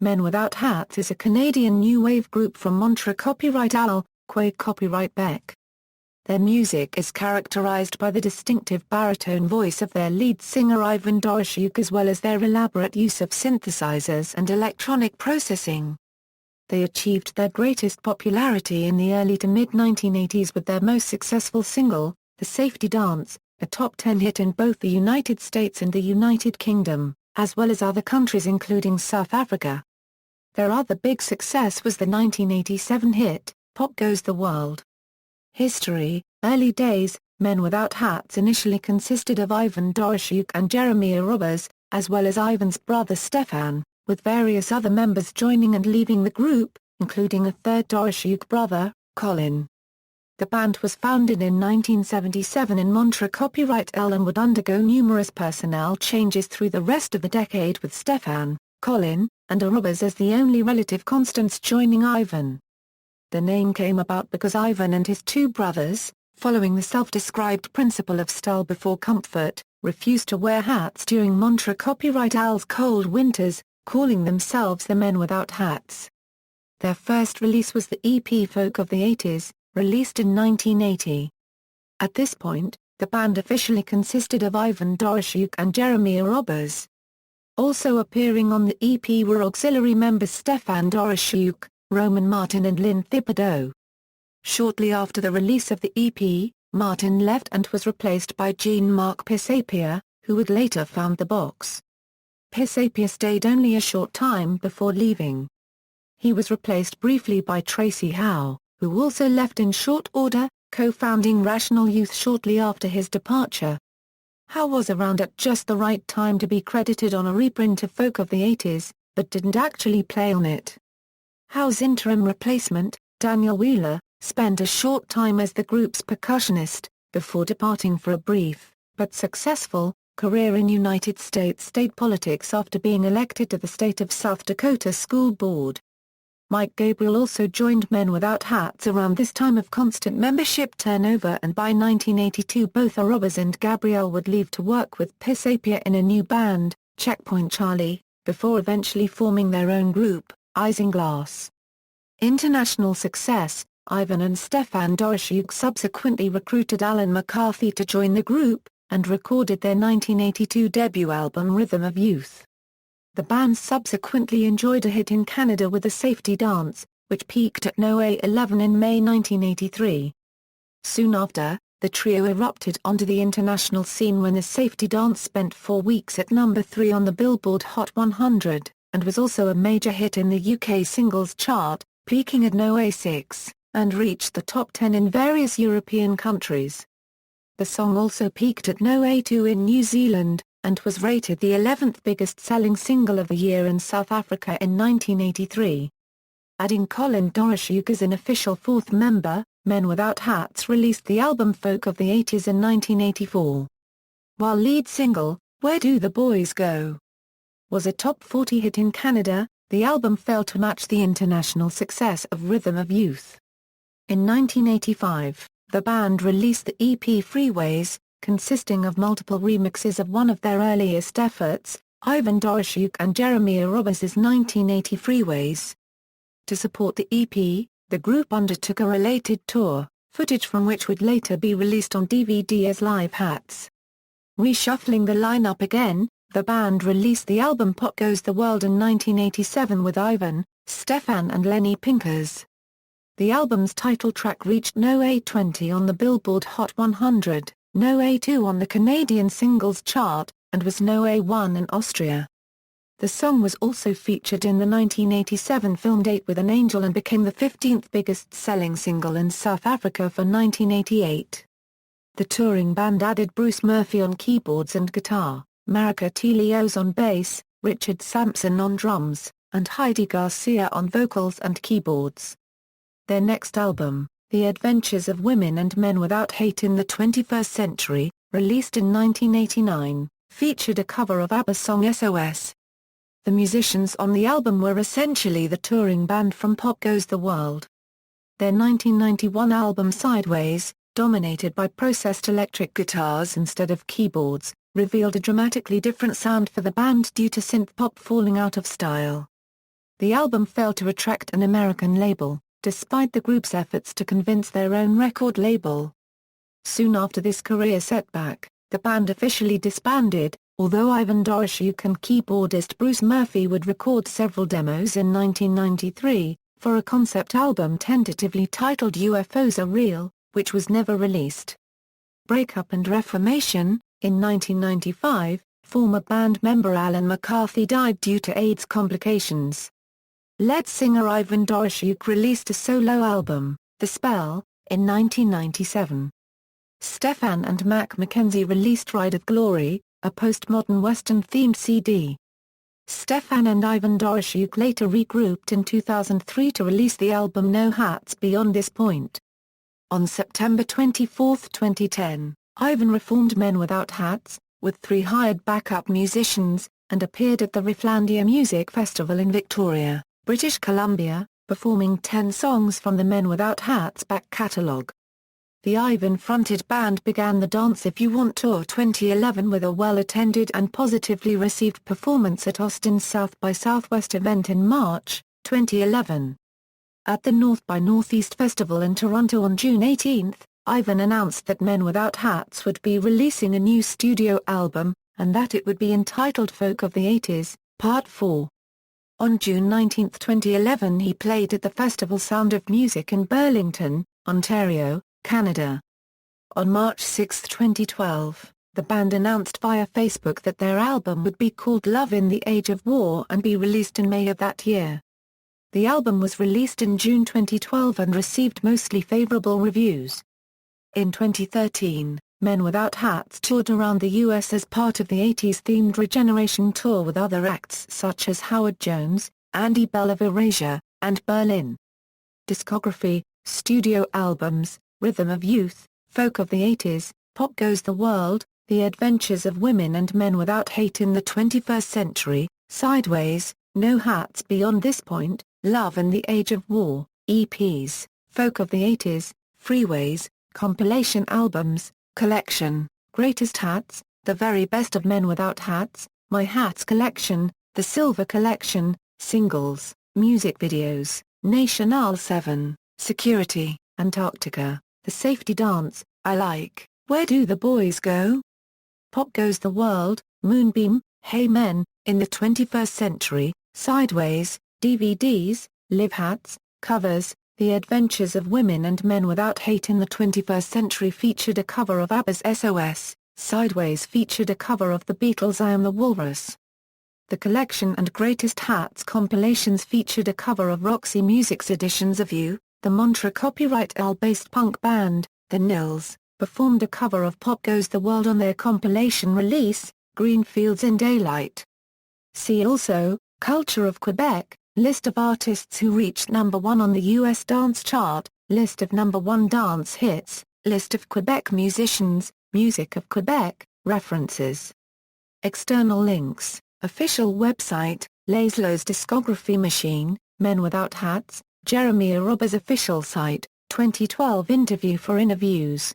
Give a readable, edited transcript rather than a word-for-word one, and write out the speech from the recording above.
Men Without Hats is a Canadian new wave group from Montreal. Copyright Al, Quay. Copyright Beck. Their music is characterized by the distinctive baritone voice of their lead singer Ivan Doroschuk as well as their elaborate use of synthesizers and electronic processing. They achieved their greatest popularity in the early to mid-1980s with their most successful single, The Safety Dance, a top 10 hit in both the United States and the United Kingdom, as well as other countries including South Africa. Their other big success was the 1987 hit, Pop Goes the World. History. Early days, Men Without Hats initially consisted of Ivan Doroschuk and Jeremiah Robbers, as well as Ivan's brother Stefan, with various other members joining and leaving the group, including a third Doroschuk brother, Colin. The band was founded in 1977 in Montreal. Copyright L and would undergo numerous personnel changes through the rest of the decade with Stefan, Colin, and Robbers as the only relative constants joining Ivan. The name came about because Ivan and his two brothers, following the self-described principle of style before comfort, refused to wear hats during Montreal. Copyright Al's cold winters, calling themselves the Men Without Hats. Their first release was the EP Folk of the 80s, released in 1980. At this point, the band officially consisted of Ivan Doroschuk and Jeremiah Robbers. Also appearing on the EP were auxiliary members Stefan Doroschuk, Roman Martin and Lynn Thibodeau. Shortly after the release of the EP, Martin left and was replaced by Jean-Marc Pisapia, who would later found the Box. Pisapia stayed only a short time before leaving. He was replaced briefly by Tracy Howe, who also left in short order, co-founding Rational Youth shortly after his departure. Howe was around at just the right time to be credited on a reprint of Folk of the 80s, but didn't actually play on it. Howe's interim replacement, Daniel Wheeler, spent a short time as the group's percussionist, before departing for a brief, but successful, career in United States state politics after being elected to the state of South Dakota School Board. Mike Gabriel also joined Men Without Hats around this time of constant membership turnover, and by 1982 both Robbers and Gabriel would leave to work with Pisapia in a new band, Checkpoint Charlie, before eventually forming their own group, Isinglass. International success. Ivan and Stefan Doroschuk subsequently recruited Alan McCarthy to join the group, and recorded their 1982 debut album Rhythm of Youth. The band subsequently enjoyed a hit in Canada with The Safety Dance, which peaked at No. 11 in May 1983. Soon after, the trio erupted onto the international scene when The Safety Dance spent 4 weeks at number 3 on the Billboard Hot 100, and was also a major hit in the UK singles chart, peaking at No. 6, and reached the top 10 in various European countries. The song also peaked at No. 2 in New Zealand, and was rated the 11th biggest-selling single of the year in South Africa in 1983. Adding Colin Doroschuk as an official fourth member, Men Without Hats released the album Folk of the 80s in 1984. While lead single, Where Do the Boys Go? Was a top 40 hit in Canada, the album failed to match the international success of Rhythm of Youth. In 1985, the band released the EP Freeways, consisting of multiple remixes of one of their earliest efforts, Ivan Doroschuk and Jeremiah Robbers' 1980 Freeways. To support the EP, the group undertook a related tour, footage from which would later be released on DVD as live hats. Reshuffling the lineup again, the band released the album Pop Goes the World in 1987 with Ivan, Stefan and Lenny Pinkers. The album's title track reached No. 20 on the Billboard Hot 100, No. 2 on the Canadian Singles Chart, and was No. 1 in Austria. The song was also featured in the 1987 film Date with an Angel and became the 15th biggest-selling single in South Africa for 1988. The touring band added Bruce Murphy on keyboards and guitar, Marika Telios on bass, Richard Sampson on drums, and Heidi Garcia on vocals and keyboards. Their next album, The Adventures of Women and Men Without Hate in the 21st Century, released in 1989, featured a cover of ABBA's song SOS. The musicians on the album were essentially the touring band from Pop Goes the World. Their 1991 album Sideways, dominated by processed electric guitars instead of keyboards, revealed a dramatically different sound for the band due to synth-pop falling out of style. The album failed to attract an American label, despite the group's efforts to convince their own record label. Soon after this career setback, the band officially disbanded, although Ivan Doroschuk and keyboardist Bruce Murphy would record several demos in 1993, for a concept album tentatively titled UFOs Are Real, which was never released. Breakup and reformation. In 1995, former band member Alan McCarthy died due to AIDS complications. Lead singer Ivan Doroschuk released a solo album, The Spell, in 1997. Stefan and Mac McKenzie released Ride of Glory, a postmodern Western-themed CD. Stefan and Ivan Doroschuk later regrouped in 2003 to release the album No Hats Beyond This Point. On September 24, 2010, Ivan reformed Men Without Hats, with 3 hired backup musicians, and appeared at the Rifflandia Music Festival in Victoria, British Columbia, performing 10 songs from the Men Without Hats back catalogue. The Ivan-fronted band began the Dance If You Want Tour 2011 with a well-attended and positively received performance at Austin's South by Southwest event in March, 2011. At the North by Northeast Festival in Toronto on June 18, Ivan announced that Men Without Hats would be releasing a new studio album, and that it would be entitled Folk of the 80s, Part 4. On June 19, 2011 he played at the festival Sound of Music in Burlington, Ontario, Canada. On March 6, 2012, the band announced via Facebook that their album would be called Love in the Age of War and be released in May of that year. The album was released in June 2012 and received mostly favorable reviews. In 2013, Men Without Hats toured around the U.S. as part of the 80s-themed Regeneration Tour with other acts such as Howard Jones, Andy Bell of Erasure, and Berlin. Discography, studio albums, Rhythm of Youth, Folk of the 80s, Pop Goes the World, The Adventures of Women and Men Without Hate in the 21st Century, Sideways, No Hats Beyond This Point, Love in the Age of War, EPs, Folk of the 80s, Freeways, compilation albums, collection, Greatest Hats, The Very Best of Men Without Hats, My Hats Collection, The Silver Collection, singles, music videos, National 7, Security, Antarctica, The Safety Dance, I Like, Where Do the Boys Go? Pop Goes the World, Moonbeam, Hey Men, In the 21st Century, Sideways, DVDs, Live Hats, covers, The Adventures of Women and Men Without Hate in the 21st Century featured a cover of ABBA's SOS, Sideways featured a cover of the Beatles' I Am the Walrus. The collection and Greatest Hats compilations featured a cover of Roxy Music's editions of You. The Montreal copyright-based punk band, The Nils, performed a cover of Pop Goes the World on their compilation release, Green Fields in Daylight. See also, Culture of Quebec, list of artists who reached number 1 on the U.S. dance chart, list of number 1 dance hits, list of Quebec musicians, Music of Quebec, references. External links, official website, Laszlo's Discography Machine, Men Without Hats, Jeremy Roberts' official site, 2012 interview for Interviews.